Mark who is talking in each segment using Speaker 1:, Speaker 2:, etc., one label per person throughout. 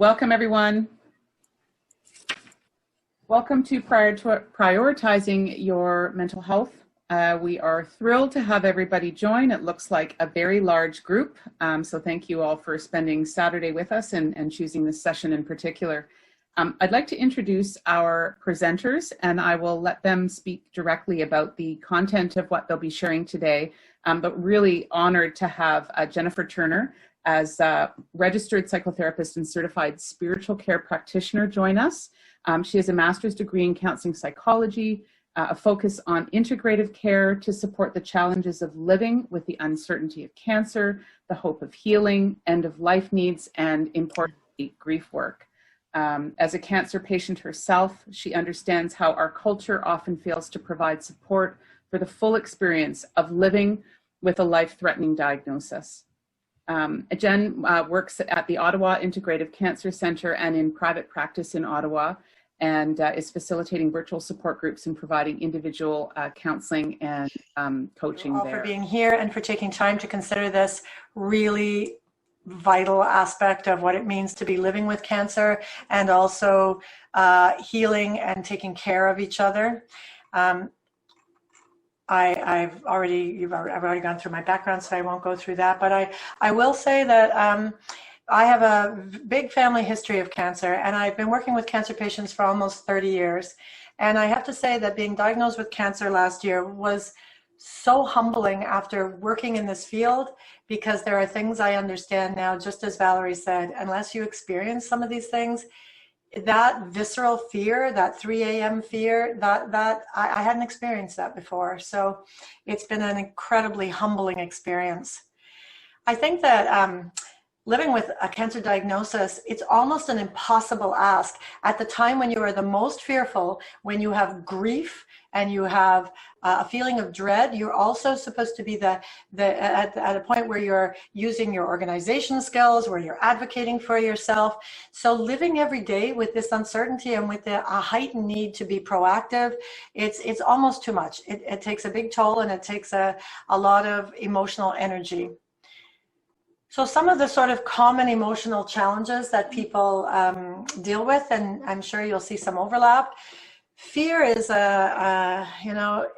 Speaker 1: Welcome, everyone. Welcome to Prioritizing Your Mental Health. We are thrilled to have everybody join. It looks like a very large group, so thank you all for spending Saturday with us and choosing this session in particular. I'd like to introduce our presenters, and I will let them speak directly about the content of what they'll be sharing today, but really honored to have Jennifer Turner as a registered psychotherapist and certified spiritual care practitioner join us. She has a master's degree in counseling psychology, a focus on integrative care to support the challenges of living with the uncertainty of cancer, the hope of healing, end of life needs, and importantly, grief work. As a cancer patient herself, she understands how our culture often fails to provide support for the full experience of living with a life-threatening diagnosis. Jen works at the Ottawa Integrative Cancer Centre and in private practice in Ottawa, and is facilitating virtual support groups and providing individual counseling and coaching there.
Speaker 2: For being here and for taking time to consider this really vital aspect of what it means to be living with cancer, and also healing and taking care of each other. I've already gone through my background, so I won't go through that. But I will say that I have a big family history of cancer, and I've been working with cancer patients for almost 30 years. And I have to say that being diagnosed with cancer last year was so humbling after working in this field, because there are things I understand now, just as Valerie said, unless you experience some of these things, that visceral fear, that 3 a.m. fear, that I hadn't experienced that before. So it's been an incredibly humbling experience. I think that living with a cancer diagnosis, it's almost an impossible ask. At the time when you are the most fearful, when you have grief and you have a feeling of dread, you're also supposed to be at a point where you're using your organization skills, where you're advocating for yourself. So living every day with this uncertainty and with a heightened need to be proactive, it's almost too much. It takes a big toll, and it takes a lot of emotional energy. So some of the sort of common emotional challenges that people deal with, and I'm sure you'll see some overlap. Fear is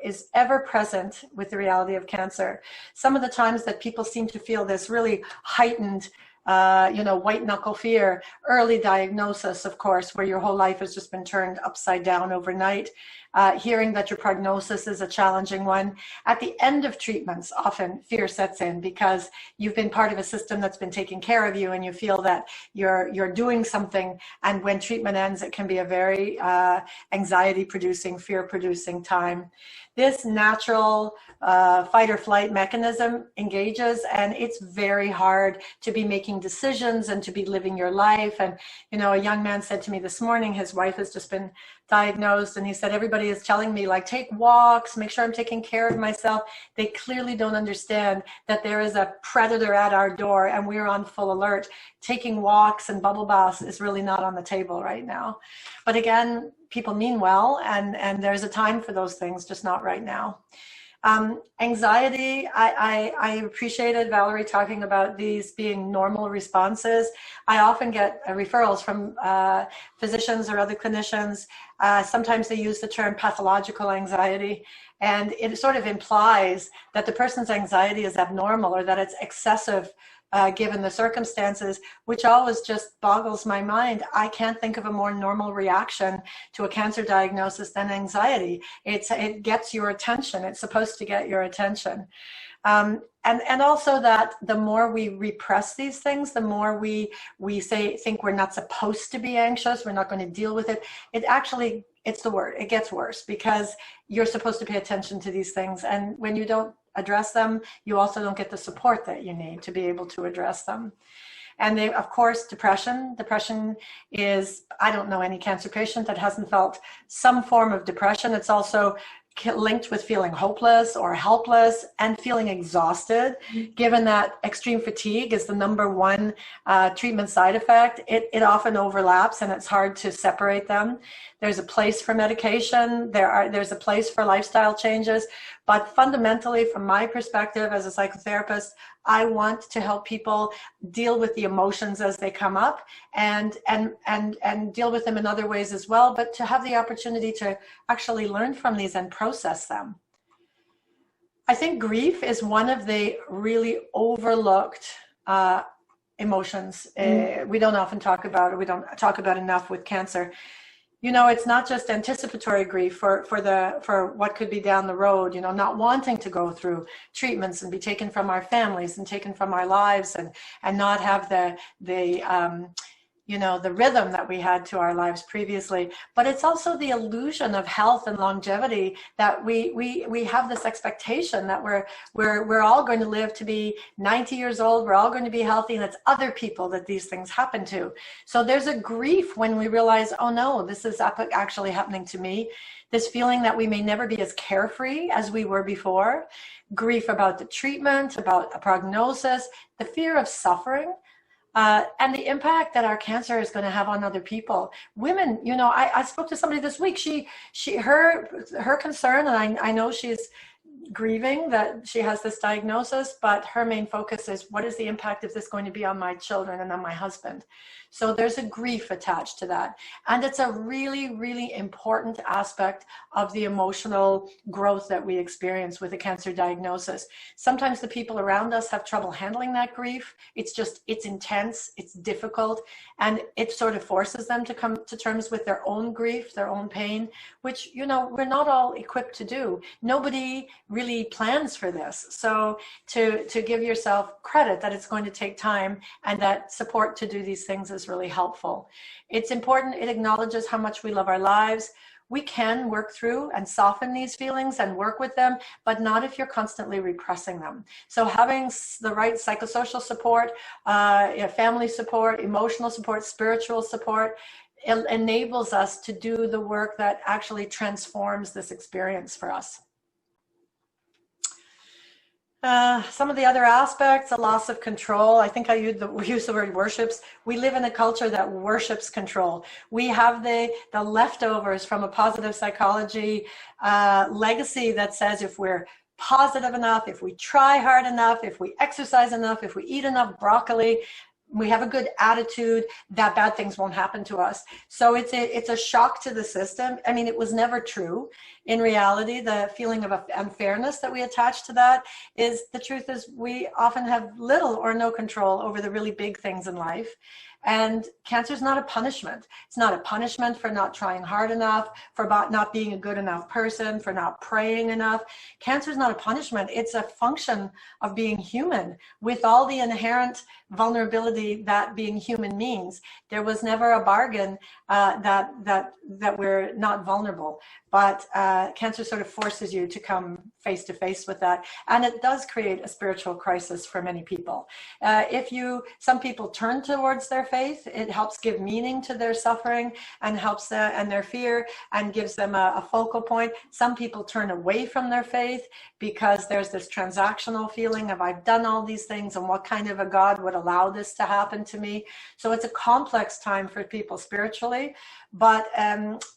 Speaker 2: is ever present with the reality of cancer. Some of the times that people seem to feel this really heightened, white knuckle fear, early diagnosis, of course, where your whole life has just been turned upside down overnight. Hearing that your prognosis is a challenging one. At the end of treatments, often fear sets in because you've been part of a system that's been taking care of you, and you feel that you're doing something. And when treatment ends, it can be a very anxiety-producing, fear-producing time. This natural fight or flight mechanism engages, and it's very hard to be making decisions and to be living your life. And, a young man said to me this morning, his wife has just been diagnosed, and he said, everybody is telling me, like, take walks, make sure I'm taking care of myself. They clearly don't understand that there is a predator at our door, and we're on full alert. Taking walks and bubble baths is really not on the table right now. But again, people mean well, and there's a time for those things, just not right now. Anxiety, I appreciated Valerie talking about these being normal responses. I often get referrals from physicians or other clinicians. Sometimes they use the term pathological anxiety, and it sort of implies that the person's anxiety is abnormal or that it's excessive given the circumstances, which always just boggles my mind. I can't think of a more normal reaction to a cancer diagnosis than anxiety. It gets your attention. It's supposed to get your attention. And also that the more we repress these things, the more we think we're not supposed to be anxious, we're not going to deal with it. It's the word. It gets worse because you're supposed to pay attention to these things. And when you don't address them, you also don't get the support that you need to be able to address them. And of course, depression. Depression is, I don't know any cancer patient that hasn't felt some form of depression. It's also linked with feeling hopeless or helpless and feeling exhausted. Given that extreme fatigue is the #1 treatment side effect, it often overlaps and it's hard to separate them. There's a place for medication. There's a place for lifestyle changes, But fundamentally, from my perspective as a psychotherapist, I want to help people deal with the emotions as they come up and deal with them in other ways as well, but to have the opportunity to actually learn from these and process them. I think grief is one of the really overlooked emotions. We don't often talk about it. We don't talk about enough with cancer. You know, it's not just anticipatory grief for what could be down the road, you know, not wanting to go through treatments and be taken from our families and taken from our lives and not have the you know, the rhythm that we had to our lives previously. But it's also the illusion of health and longevity that we have this expectation that we're all going to live to be 90 years old, we're all going to be healthy, and it's other people that these things happen to. So there's a grief when we realize, oh no, this is actually happening to me. This feeling that we may never be as carefree as we were before, grief about the treatment, about a prognosis, the fear of suffering. And the impact that our cancer is going to have on other people. Women, you know, I spoke to somebody this week. Her concern, and I know she's grieving that she has this diagnosis, but her main focus is, what is the impact of this going to be on my children and on my husband? So there's a grief attached to that. And it's a really, really important aspect of the emotional growth that we experience with a cancer diagnosis. Sometimes the people around us have trouble handling that grief. It's intense, it's difficult, and it sort of forces them to come to terms with their own grief, their own pain, which, you know, we're not all equipped to do. Nobody really plans for this. So to give yourself credit that it's going to take time and that support to do these things is really helpful. It's important. It acknowledges how much we love our lives. We can work through and soften these feelings and work with them, but not if you're constantly repressing them. So having the right psychosocial support, family support, emotional support, spiritual support, it enables us to do the work that actually transforms this experience for us. Some of the other aspects, a loss of control. I think I use the word worships. We live in a culture that worships control. We have the leftovers from a positive psychology legacy that says if we're positive enough, if we try hard enough, if we exercise enough, if we eat enough broccoli, we have a good attitude, that bad things won't happen to us. So it's a shock to the system. I mean, it was never true. In reality, the feeling of unfairness that we attach to that is, the truth is, we often have little or no control over the really big things in life. And cancer is not a punishment. It's not a punishment for not trying hard enough, for not being a good enough person, for not praying enough. Cancer is not a punishment. It's a function of being human with all the inherent vulnerability that being human means. There was never a bargain that we're not vulnerable. But cancer sort of forces you to come face to face with that. And it does create a spiritual crisis for many people. Some people turn towards their faith, it helps give meaning to their suffering and helps and their fear and gives them a focal point. Some people turn away from their faith because there's this transactional feeling of, I've done all these things and what kind of a God would allow this to happen to me? So it's a complex time for people spiritually, but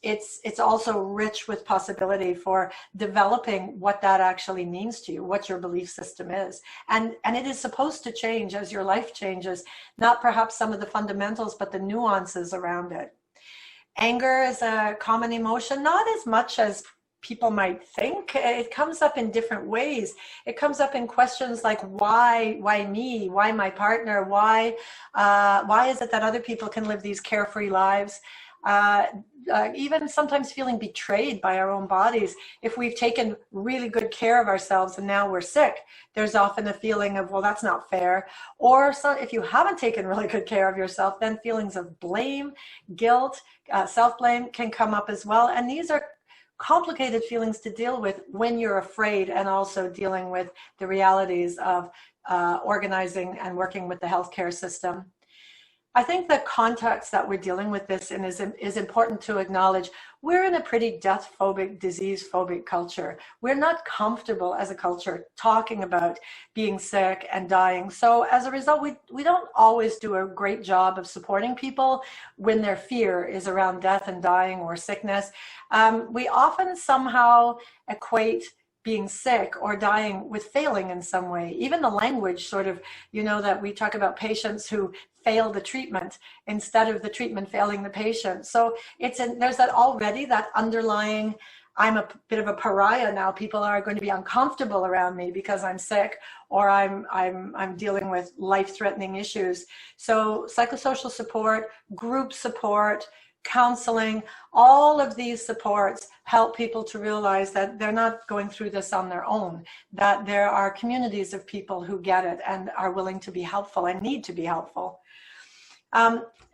Speaker 2: it's also rich with possibility for developing what that actually means to you, what your belief system is. And it is supposed to change as your life changes, not perhaps some of the fundamentals, but the nuances around it. Anger is a common emotion, not as much as people might think. It comes up in different ways. It comes up in questions like, why me? Why my partner? Why is it that other people can live these carefree lives? Even sometimes feeling betrayed by our own bodies. If we've taken really good care of ourselves and now we're sick, there's often a feeling of, well, that's not fair. Or if you haven't taken really good care of yourself, then feelings of blame, guilt, self-blame can come up as well. And these are complicated feelings to deal with when you're afraid, and also dealing with the realities of organizing and working with the healthcare system. I think the context that we're dealing with this in is important to acknowledge. We're in a pretty death-phobic, disease-phobic culture. We're not comfortable as a culture talking about being sick and dying. So as a result, we don't always do a great job of supporting people when their fear is around death and dying or sickness. We often somehow equate being sick or dying with failing in some way. Even the language sort of, that we talk about patients who fail the treatment instead of the treatment failing the patient. So there's that underlying, I'm a bit of a pariah now. People are going to be uncomfortable around me because I'm sick or I'm dealing with life-threatening issues. So psychosocial support, group support, counseling, all of these supports help people to realize that they're not going through this on their own, that there are communities of people who get it and are willing to be helpful and need to be helpful.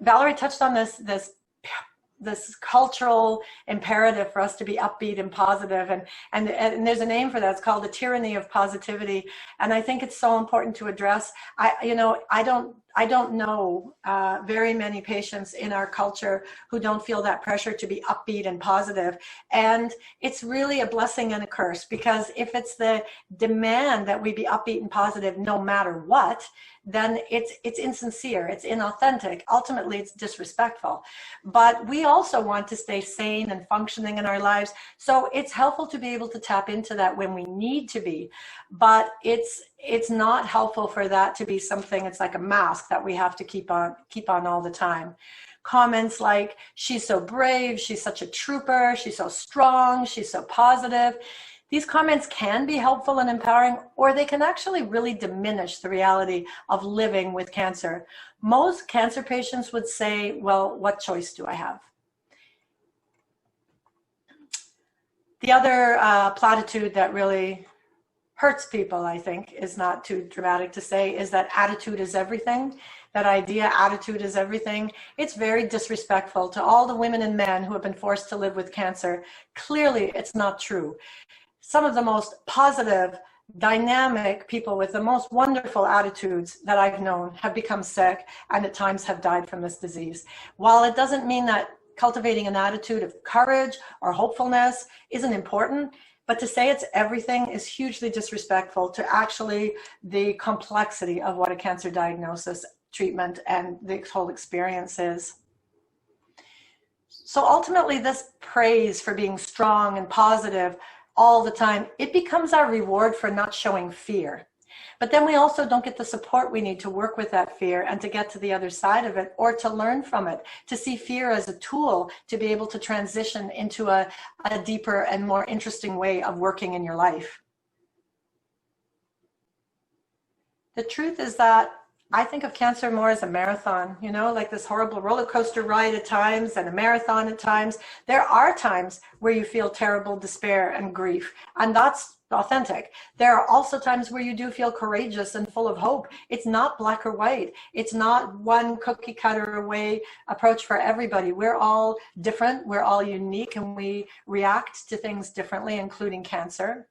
Speaker 2: Valerie touched on this cultural imperative for us to be upbeat and positive, and there's a name for that. It's called the Tyranny of Positivity, and I think it's so important to address. I don't know very many patients in our culture who don't feel that pressure to be upbeat and positive. And it's really a blessing and a curse, because if it's the demand that we be upbeat and positive no matter what, then it's insincere, it's inauthentic. Ultimately, it's disrespectful. But we also want to stay sane and functioning in our lives. So it's helpful to be able to tap into that when we need to be. But it's not helpful for that to be something, it's like a mask that we have to keep on all the time. Comments like, she's so brave, she's such a trooper, she's so strong, she's so positive. These comments can be helpful and empowering, or they can actually really diminish the reality of living with cancer. Most cancer patients would say, well, what choice do I have? The other platitude that really hurts people, I think, is not too dramatic to say, is that attitude is everything. That idea, attitude is everything. It's very disrespectful to all the women and men who have been forced to live with cancer. Clearly, it's not true. Some of the most positive, dynamic people with the most wonderful attitudes that I've known have become sick and at times have died from this disease. While it doesn't mean that cultivating an attitude of courage or hopefulness isn't important, but to say it's everything is hugely disrespectful to actually the complexity of what a cancer diagnosis, treatment, and the whole experience is. So ultimately, this praise for being strong and positive all the time, it becomes our reward for not showing fear. But then we also don't get the support we need to work with that fear and to get to the other side of it, or to learn from it, to see fear as a tool to be able to transition into a deeper and more interesting way of working in your life. The truth is that I think of cancer more as a marathon, like this horrible roller coaster ride at times and a marathon at times. There are times where you feel terrible despair and grief, and that's authentic. There are also times where you do feel courageous and full of hope. It's not black or white. It's not one cookie cutter way approach for everybody. We're all different. We're all unique, and we react to things differently, including cancer.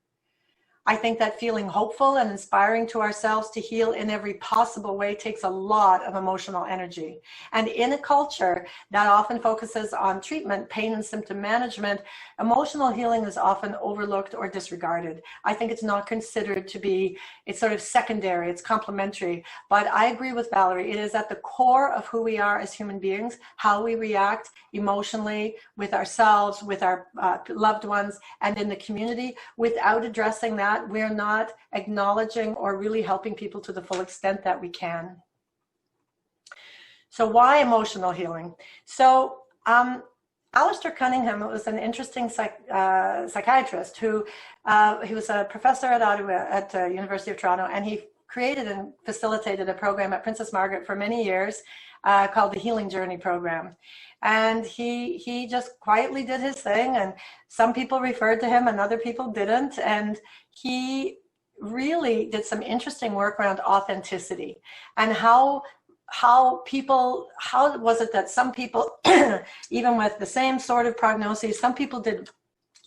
Speaker 2: I think that feeling hopeful and inspiring to ourselves to heal in every possible way takes a lot of emotional energy. And in a culture that often focuses on treatment, pain, and symptom management, emotional healing is often overlooked or disregarded. I think it's not considered to be, it's sort of secondary, it's complementary. But I agree with Valerie, it is at the core of who we are as human beings, how we react emotionally with ourselves, with our loved ones, and in the community. Without addressing that, we're not acknowledging or really helping people to the full extent that we can. So why emotional healing? So Aleister Cunningham was an interesting psychiatrist who he was a professor at Ottawa at University of Toronto, and he created and facilitated a program at Princess Margaret for many years called the Healing Journey Program. And he just quietly did his thing, and some people referred to him and other people didn't. And he really did some interesting work around authenticity and how was it that some people, even with the same sort of prognosis, some people did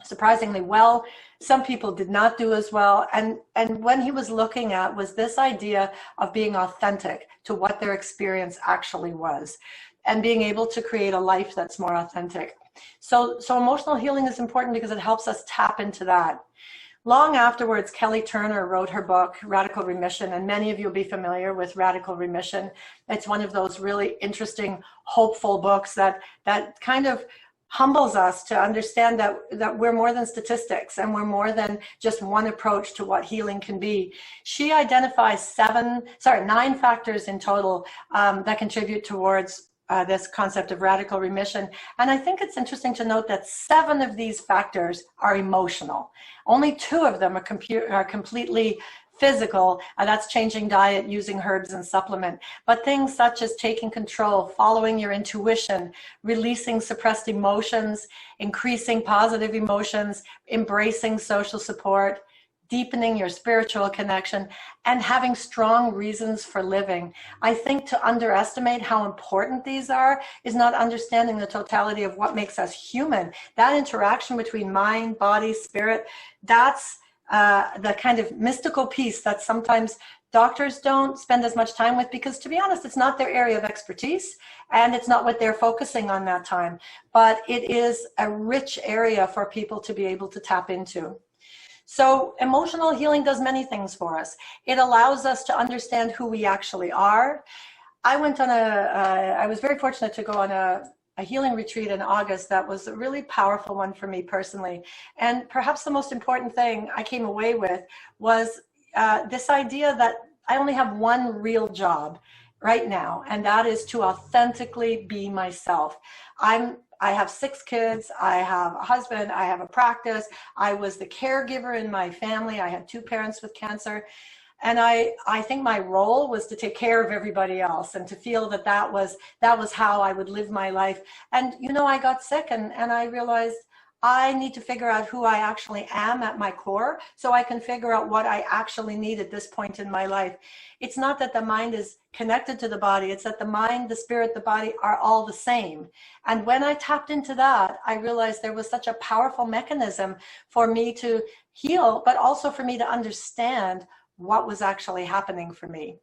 Speaker 2: surprisingly well, some people did not do as well. And when he was looking at was this idea of being authentic to what their experience actually was, and being able to create a life that's more authentic. So emotional healing is important because it helps us tap into that. Long afterwards, Kelly Turner wrote her book, Radical Remission, and many of you will be familiar with Radical Remission. It's one of those really interesting, hopeful books that kind of humbles us to understand that we're more than statistics and we're more than just one approach to what healing can be. She identifies 9 factors in total that contribute towards this concept of radical remission. And I think it's interesting to note that 7 of these factors are emotional. Only 2 of them are completely physical, that's changing diet, using herbs and supplement. But things such as taking control, following your intuition, releasing suppressed emotions, increasing positive emotions, embracing social support, deepening your spiritual connection, and having strong reasons for living. I think to underestimate how important these are is not understanding the totality of what makes us human. That interaction between mind, body, spirit, that's the kind of mystical piece that sometimes doctors don't spend as much time with, because to be honest, it's not their area of expertise and it's not what they're focusing on that time. But it is a rich area for people to be able to tap into. So emotional healing does many things for us. It allows us to understand who we actually are. I was very fortunate to go on a healing retreat in August that was a really powerful one for me personally. And perhaps the most important thing I came away with was this idea that I only have one real job right now, and that is to authentically be myself. I have 6 kids, I have a husband, I have a practice, I was the caregiver in my family, I had 2 parents with cancer. And I think my role was to take care of everybody else and to feel that was how I would live my life. And, I got sick and I realized I need to figure out who I actually am at my core so I can figure out what I actually need at this point in my life. It's not that the mind is connected to the body. It's that the mind, the spirit, the body are all the same. And when I tapped into that, I realized there was such a powerful mechanism for me to heal, but also for me to understand what was actually happening for me.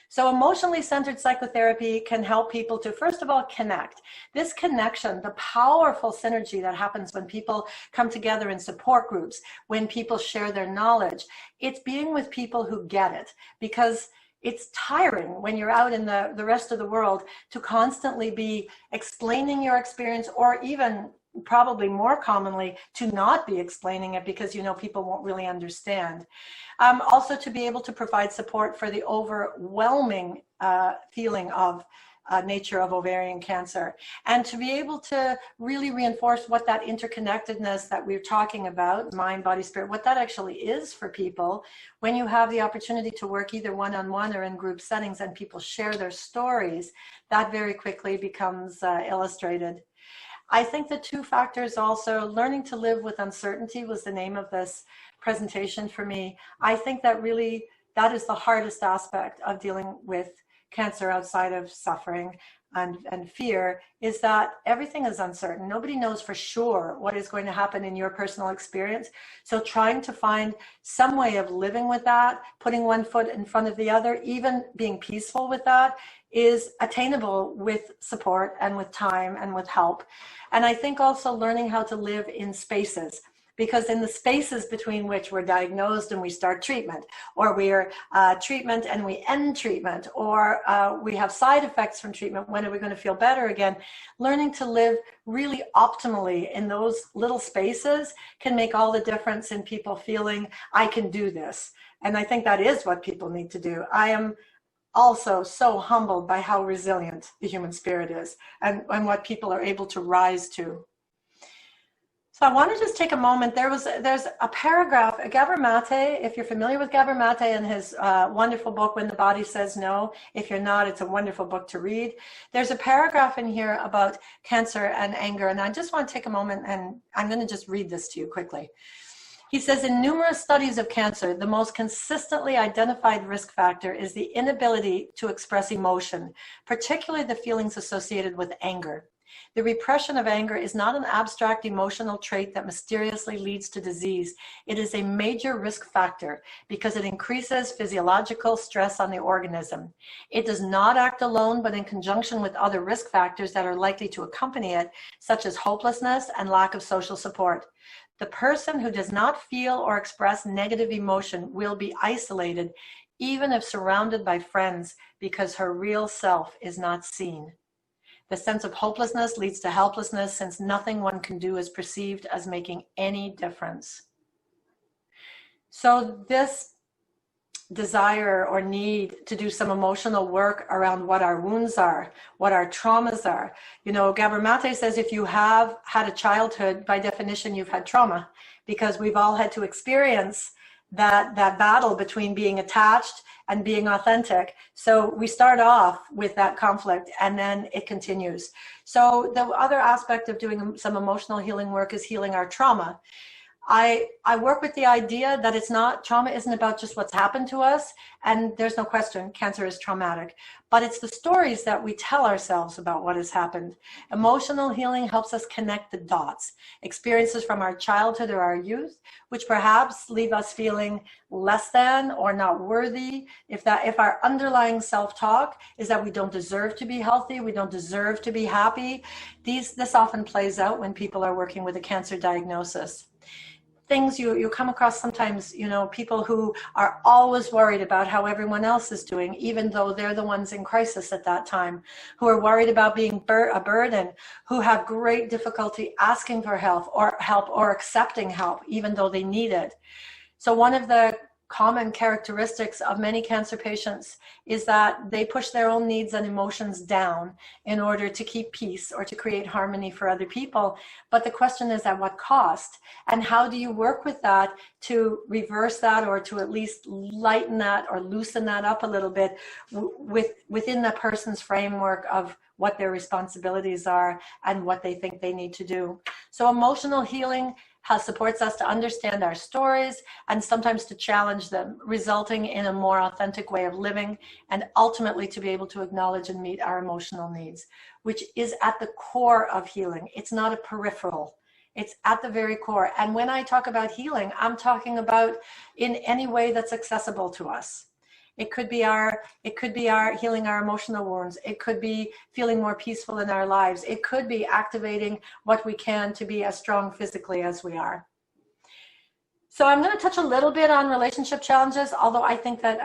Speaker 2: So emotionally centered psychotherapy can help people to, first of all, connect. This connection, the powerful synergy that happens when people come together in support groups, when people share their knowledge, it's being with people who get it, because it's tiring when you're out in the rest of the world to constantly be explaining your experience, or even probably more commonly to not be explaining it because people won't really understand. Also to be able to provide support for the overwhelming feeling of nature of ovarian cancer, and to be able to really reinforce what that interconnectedness that we're talking about, mind, body, spirit, what that actually is for people when you have the opportunity to work either one-on-one or in group settings and people share their stories. That very quickly becomes illustrated. I think the 2 factors also, learning to live with uncertainty was the name of this presentation for me. I think that really, that is the hardest aspect of dealing with cancer outside of suffering and fear, is that everything is uncertain. Nobody knows for sure what is going to happen in your personal experience. So trying to find some way of living with that, putting one foot in front of the other, even being peaceful with that, is attainable with support and with time and with help. And I think also learning how to live in spaces, because in the spaces between which we're diagnosed and we start treatment, or we're treatment and we end treatment, or we have side effects from treatment, when are we going to feel better again? Learning to live really optimally in those little spaces can make all the difference in people feeling, I can do this. And I think that is what people need to do. I am also so humbled by how resilient the human spirit is and what people are able to rise to. So I want to just take a moment. There's a paragraph, Gabor Mate, if you're familiar with Gabor Mate and his wonderful book, When the Body Says No. If you're not, it's a wonderful book to read. There's a paragraph in here about cancer and anger, and I just want to take a moment, and I'm going to just read this to you quickly. He says, in numerous studies of cancer, the most consistently identified risk factor is the inability to express emotion, particularly the feelings associated with anger. The repression of anger is not an abstract emotional trait that mysteriously leads to disease. It is a major risk factor because it increases physiological stress on the organism. It does not act alone, but in conjunction with other risk factors that are likely to accompany it, such as hopelessness and lack of social support. The person who does not feel or express negative emotion will be isolated, even if surrounded by friends, because her real self is not seen. The sense of hopelessness leads to helplessness, since nothing one can do is perceived as making any difference. So this desire or need to do some emotional work around what our wounds are, what our traumas are. You know, Gabor Mate says if you have had a childhood, by definition, you've had trauma, because we've all had to experience that battle between being attached and being authentic. So we start off with that conflict and then it continues. So the other aspect of doing some emotional healing work is healing our trauma. I work with the idea that trauma isn't about just what's happened to us, and there's no question cancer is traumatic, but it's the stories that we tell ourselves about what has happened. Emotional healing helps us connect the dots, experiences from our childhood or our youth, which perhaps leave us feeling less than or not worthy. If our underlying self-talk is that we don't deserve to be healthy, we don't deserve to be happy, this often plays out when people are working with a cancer diagnosis. Things you come across sometimes, you know, people who are always worried about how everyone else is doing, even though they're the ones in crisis at that time, who are worried about being a burden, who have great difficulty asking for help or accepting help, even though they need it. So one of the common characteristics of many cancer patients is that they push their own needs and emotions down in order to keep peace or to create harmony for other people. But the question is, at what cost? And how do you work with that to reverse that, or to at least lighten that or loosen that up a little bit within the person's framework of what their responsibilities are and what they think they need to do? So emotional healing supports us to understand our stories and sometimes to challenge them, resulting in a more authentic way of living, and ultimately to be able to acknowledge and meet our emotional needs, which is at the core of healing. It's not a peripheral. It's at the very core. And when I talk about healing, I'm talking about in any way that's accessible to us. It could be our healing our emotional wounds. It could be feeling more peaceful in our lives. It could be activating what we can to be as strong physically as we are. So I'm going to touch a little bit on relationship challenges, although I think that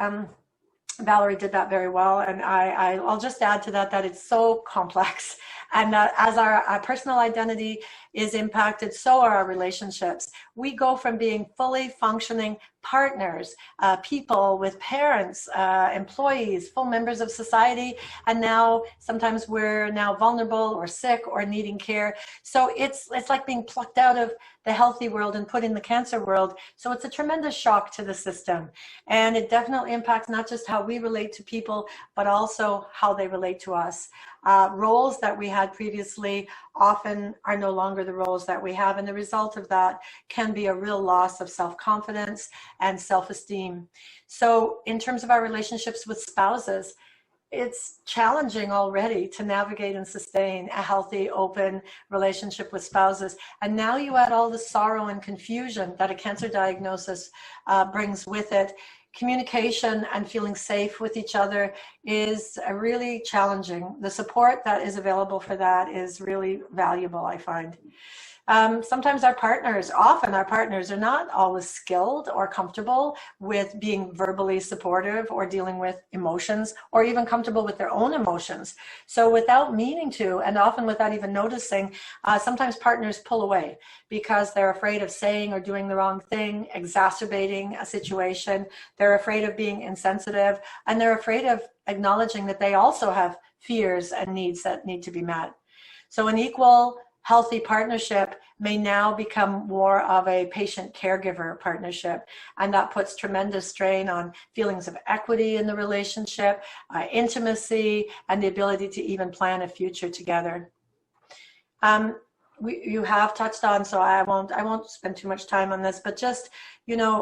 Speaker 2: Valerie did that very well. And I'll just add to that it's so complex. And as our personal identity is impacted, so are our relationships. We go from being fully functioning partners, people with parents, employees, full members of society, and now sometimes we're now vulnerable or sick or needing care. So it's like being plucked out of the healthy world and put in the cancer world. So it's a tremendous shock to the system. And it definitely impacts not just how we relate to people, but also how they relate to us. Roles that we had previously often are no longer the roles that we have, and the result of that can be a real loss of self-confidence and self-esteem. So in terms of our relationships with spouses, it's challenging already to navigate and sustain a healthy, open relationship with spouses. And now you add all the sorrow and confusion that a cancer diagnosis brings with it. Communication and feeling safe with each other is really challenging. The support that is available for that is really valuable, I find. Sometimes often our partners are not always skilled or comfortable with being verbally supportive or dealing with emotions, or even comfortable with their own emotions. So without meaning to, and often without even noticing, sometimes partners pull away because they're afraid of saying or doing the wrong thing, exacerbating a situation. They're afraid of being insensitive, and they're afraid of acknowledging that they also have fears and needs that need to be met. So an equal, healthy partnership may now become more of a patient-caregiver partnership, and that puts tremendous strain on feelings of equity in the relationship, intimacy, and the ability to even plan a future together. You have touched on, so I won't spend too much time on this, but just,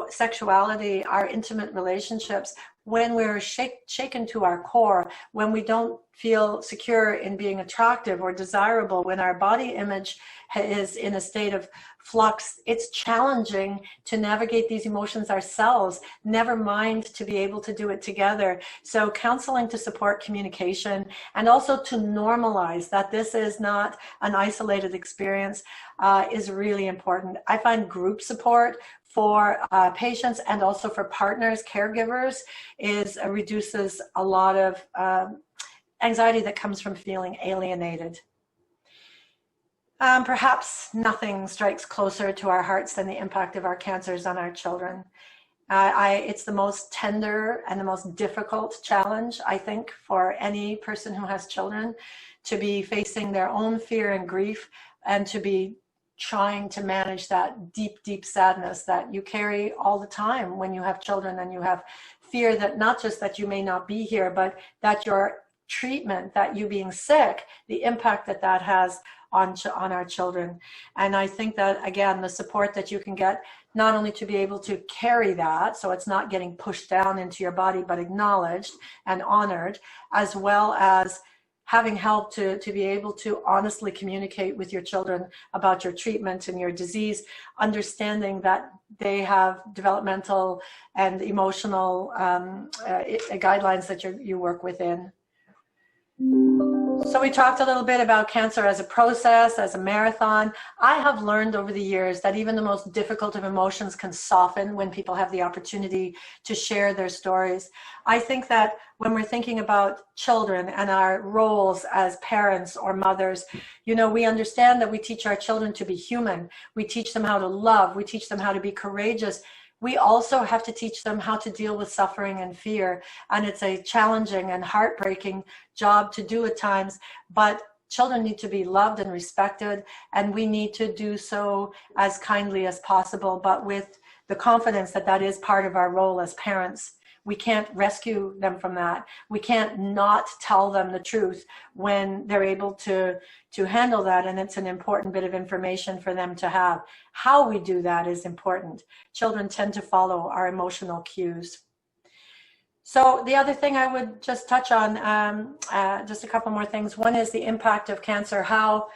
Speaker 2: sexuality, our intimate relationships, when we're shaken to our core, when we don't feel secure in being attractive or desirable, when our body image is in a state of flux, it's challenging to navigate these emotions ourselves, never mind to be able to do it together. So counseling to support communication, and also to normalize that this is not an isolated experience, is really important. I find group support for patients and also for partners, caregivers, reduces a lot of anxiety that comes from feeling alienated. Perhaps nothing strikes closer to our hearts than the impact of our cancers on our children. It's the most tender and the most difficult challenge, I think, for any person who has children, to be facing their own fear and grief and to be trying to manage that deep, deep sadness that you carry all the time when you have children, and you have fear that not just that you may not be here, but that your treatment, that you being sick, the impact that that has on our children. And I think that, again, the support that you can get, not only to be able to carry that, so it's not getting pushed down into your body, but acknowledged and honored, as well as having help to be able to honestly communicate with your children about your treatment and your disease, understanding that they have developmental and emotional guidelines that you work within. So we talked a little bit about cancer as a process, as a marathon. I have learned over the years that even the most difficult of emotions can soften when people have the opportunity to share their stories. I think that when we're thinking about children and our roles as parents or mothers, you know, we understand that we teach our children to be human. We teach them how to love. We teach them how to be courageous. We also have to teach them how to deal with suffering and fear. And it's a challenging and heartbreaking job to do at times, but children need to be loved and respected, and we need to do so as kindly as possible, but with the confidence that that is part of our role as parents. We can't rescue them from that. We can't not tell them the truth when they're able to handle that, and it's an important bit of information for them to have. How we do that is important. Children tend to follow our emotional cues. So the other thing I would just touch on, just a couple more things. One is the impact of cancer, how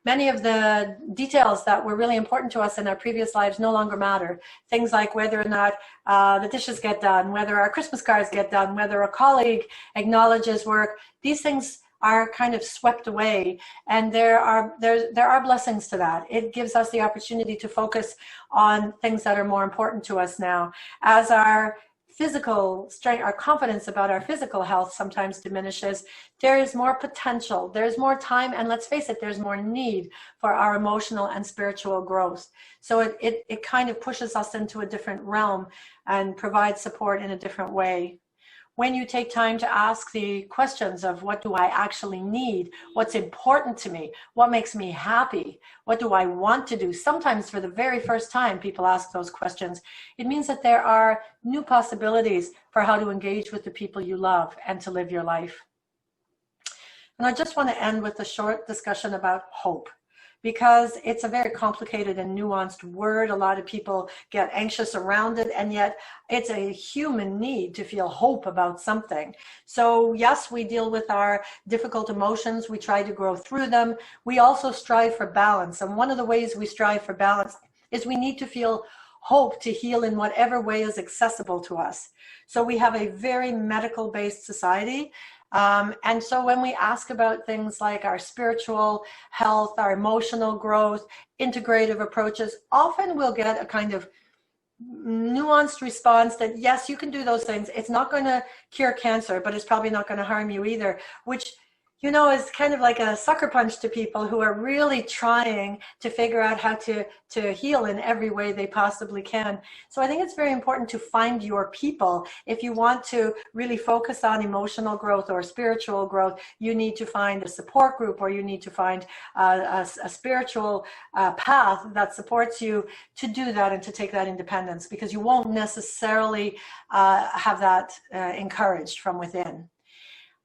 Speaker 2: many of the details that were really important to us in our previous lives no longer matter. Things like whether or not the dishes get done, whether our Christmas cards get done, whether a colleague acknowledges work. These things are kind of swept away, and there are blessings to that. It gives us the opportunity to focus on things that are more important to us now. As our physical strength, our confidence about our physical health sometimes diminishes, there is more potential, there's more time, and let's face it, there's more need for our emotional and spiritual growth. So it kind of pushes us into a different realm and provides support in a different way. When you take time to ask the questions of what do I actually need, what's important to me, what makes me happy, what do I want to do, sometimes for the very first time people ask those questions, it means that there are new possibilities for how to engage with the people you love and to live your life. And I just want to end with a short discussion about hope, because it's a very complicated and nuanced word. A lot of people get anxious around it, and yet it's a human need to feel hope about something. So yes, we deal with our difficult emotions. We try to grow through them. We also strive for balance. And one of the ways we strive for balance is we need to feel hope to heal in whatever way is accessible to us. So we have a very medical-based society. And so when we ask about things like our spiritual health, our emotional growth, integrative approaches, often we'll get a kind of nuanced response that, yes, you can do those things. It's not going to cure cancer, but it's probably not going to harm you either, which, you know, is kind of like a sucker punch to people who are really trying to figure out how to heal in every way they possibly can. So I think it's very important to find your people. If you want to really focus on emotional growth or spiritual growth, you need to find a support group, or you need to find a spiritual path that supports you to do that and to take that independence, because you won't necessarily have that encouraged from within.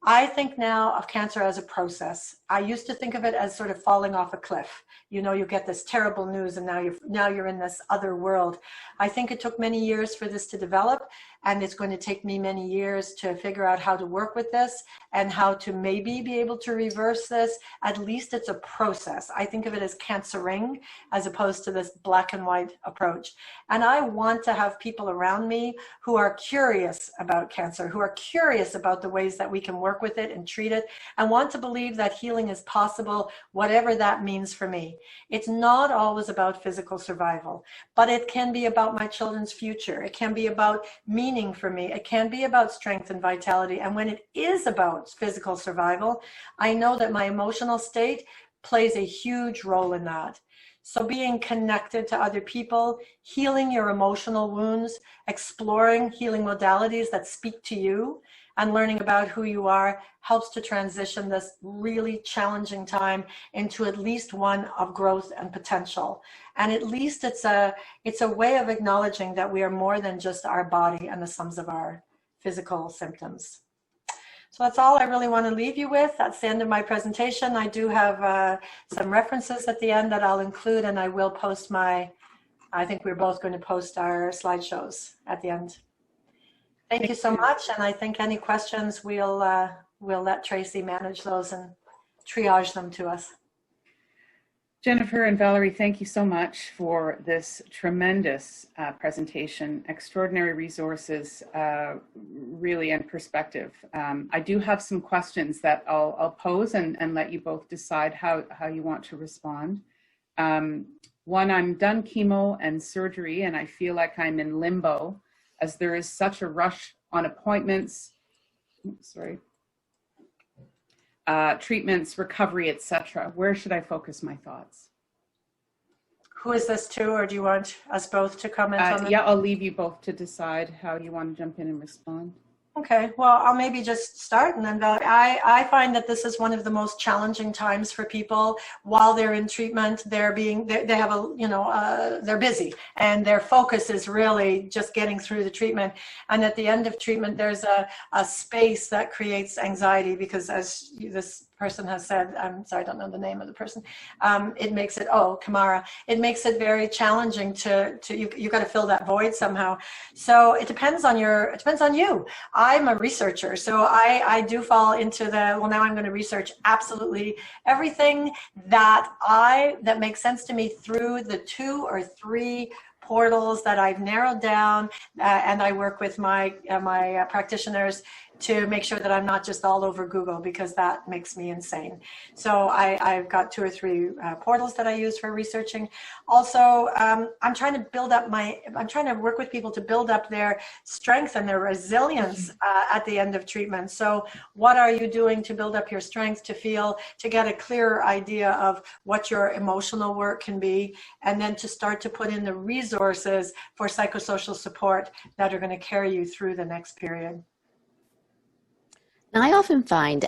Speaker 2: I think now of cancer as a process. I used to think of it as sort of falling off a cliff. You know, you get this terrible news, and now you're in this other world. I think it took many years for this to develop, and it's going to take me many years to figure out how to work with this and how to maybe be able to reverse this. At least it's a process. I think of it as cancering as opposed to this black and white approach. And I want to have people around me who are curious about cancer, who are curious about the ways that we can work with it and treat it, and want to believe that healing healing is possible, whatever that means for me. It's not always about physical survival, but it can be about my children's future. It can be about meaning for me. It can be about strength and vitality. And when it is about physical survival, I know that my emotional state plays a huge role in that. So being connected to other people, healing your emotional wounds, exploring healing modalities that speak to you, and learning about who you are helps to transition this really challenging time into at least one of growth and potential. And at least it's a way of acknowledging that we are more than just our body and the sums of our physical symptoms. So that's all I really want to leave you with. That's the end of my presentation. I do have some references at the end that I'll include, and I will post I think we're both going to post our slideshows at the end. Thank you so much, and I think any questions, we'll let Tracy manage those and triage them to us.
Speaker 1: Jennifer and Valerie, thank you so much for this tremendous presentation, extraordinary resources, really, and perspective. I do have some questions that I'll pose and let you both decide how you want to respond. One, I'm done chemo and surgery, and I feel like I'm in limbo as there is such a rush on appointments, treatments, recovery, etc. Where should I focus my thoughts?
Speaker 2: Who is this to, or do you want us both to comment on that?
Speaker 1: Yeah, I'll leave you both to decide how you want to jump in and respond.
Speaker 2: Okay, well, I'll maybe just start, and then Valerie. I find that this is one of the most challenging times for people while they're in treatment. They're busy, and their focus is really just getting through the treatment. And at the end of treatment, there's a space that creates anxiety because, as this person has said, I'm sorry, I don't know the name of the person. It makes it, Kamara. It makes it very challenging to you got to fill that void somehow. So it depends on you. I'm a researcher, so I do fall into now I'm going to research absolutely everything that makes sense to me through the 2 or 3 portals that I've narrowed down, and I work with my practitioners to make sure that I'm not just all over Google, because that makes me insane. So I've got 2 or 3 portals that I use for researching. Also, I'm trying to work with people to build up their strength and their resilience at the end of treatment. So what are you doing to build up your strength, to get a clearer idea of what your emotional work can be, and then to start to put in the resources for psychosocial support that are going to carry you through the next period.
Speaker 3: And I often find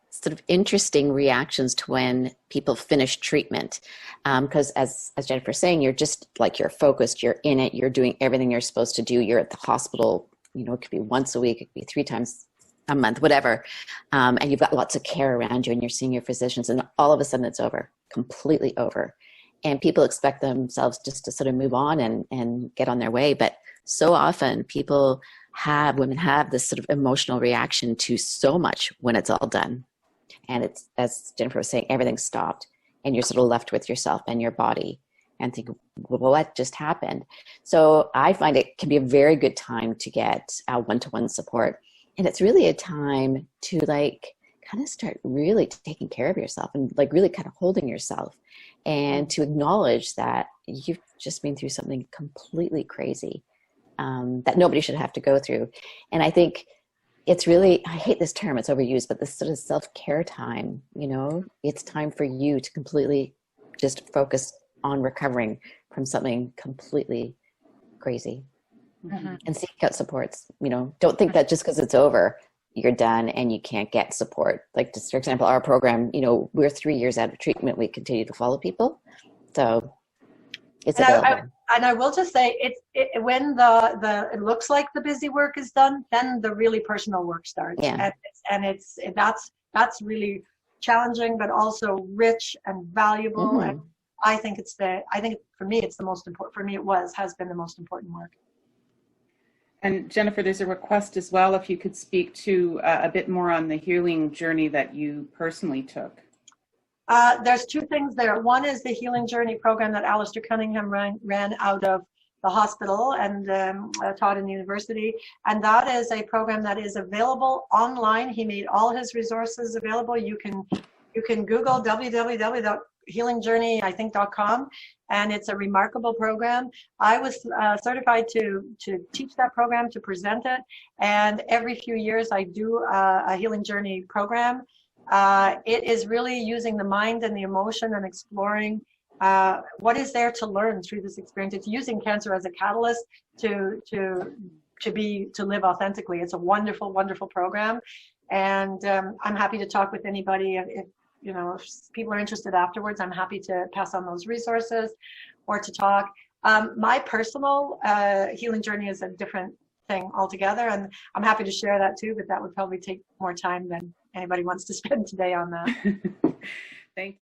Speaker 3: sort of interesting reactions to when people finish treatment, because as Jennifer was saying, you're just like, you're focused, you're in it, you're doing everything you're supposed to do. You're at the hospital, it could be once a week, it could be 3 times a month, whatever. And you've got lots of care around you, and you're seeing your physicians, and all of a sudden it's over, completely over. And people expect themselves just to sort of move on and get on their way. But so often women have this sort of emotional reaction to so much when it's all done. And it's, as Jennifer was saying, everything's stopped, and you're sort of left with yourself and your body and think, well, what just happened? So I find it can be a very good time to get one-to-one support. And it's really a time to kind of start really taking care of yourself and really kind of holding yourself, and to acknowledge that you've just been through something completely crazy that nobody should have to go through. And I think it's really, I hate this term, it's overused, but this sort of self-care time, it's time for you to completely just focus on recovering from something completely crazy. Mm-hmm. And seek out supports. Don't think that just because it's over, you're done and you can't get support. Like, just for example, our program, we're 3 years out of treatment. We continue to follow people. So it's available.
Speaker 2: And I will just say, when it looks like the busy work is done, then the really personal work starts. Yeah. And that's really challenging, but also rich and valuable. Mm-hmm. And I think for me, it's the most important. For me, has been the most important work.
Speaker 1: And Jennifer, there's a request as well, if you could speak to a bit more on the healing journey that you personally took.
Speaker 2: There's 2 things there. One is the Healing Journey program that Aleister Cunningham ran out of the hospital and taught in the university. And that is a program that is available online. He made all his resources available. You can You can Google www.healingjourney.com, and it's a remarkable program. I was certified to teach that program, to present it, and every few years I do a Healing Journey program. It is really using the mind and the emotion and exploring what is there to learn through this experience. It's using cancer as a catalyst to live authentically. It's a wonderful, wonderful program, and I'm happy to talk with anybody. If people are interested afterwards, I'm happy to pass on those resources or to talk. My personal healing journey is a different thing altogether, and I'm happy to share that too, but that would probably take more time than anybody wants to spend today on that.
Speaker 1: Thank you.